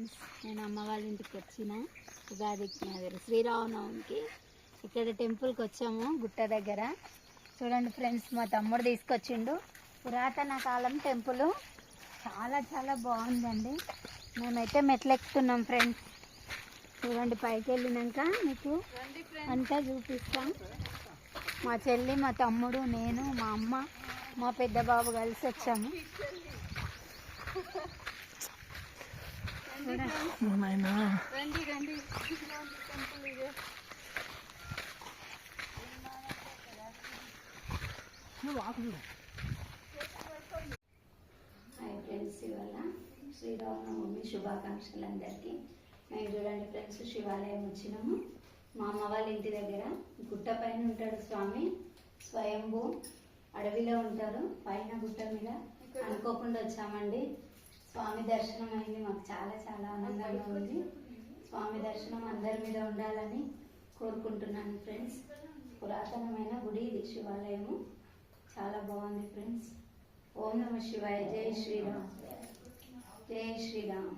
Friends, నేను అమ్మ వాళ్ళ ఇంటికి వచ్చిన ఉగాదికి అదే శ్రీరామనవమికి ఇక్కడ టెంపుల్కి వచ్చాము గుట్ట దగ్గర. చూడండి ఫ్రెండ్స్, మా తమ్ముడు తీసుకొచ్చిండు. పురాతన కాలం టెంపుల్ చాలా చాలా బాగుందండి. మేమైతే మెట్లు ఎక్కుతున్నాం ఫ్రెండ్స్. చూడండి, పైకి వెళ్ళినాక మీకు అంతా చూపిస్తాం. మా చెల్లి, మా తమ్ముడు, నేను, మా అమ్మ, మా పెద్ద బాబు కలిసి వచ్చాము. రండి రండి, హాయ్ ఫ్రెండ్స్, ఇవాళ శ్రీరామనవమి శుభాకాంక్షలు అందరికీ. మేము చూడండి ఫ్రెండ్స్, శివాలయం వచ్చినాము. మా అమ్మ వాళ్ళ ఇంటి దగ్గర గుట్ట పైన ఉంటాడు స్వామి. స్వయంభూ అడవిలో ఉంటారు, పైన గుట్ట మీద. అనుకోకుండా వచ్చామండి. స్వామి దర్శనం అయింది, మాకు చాలా చాలా ఆనందంగా ఉంది. స్వామి దర్శనం అందరి మీద ఉండాలని కోరుకుంటున్నాను ఫ్రెండ్స్. పురాతనమైన గుడి ఇది, శివాలయము. చాలా బాగుంది ఫ్రెండ్స్. ఓం నమ శివాయ. జై శ్రీరామ్, జై శ్రీరామ్.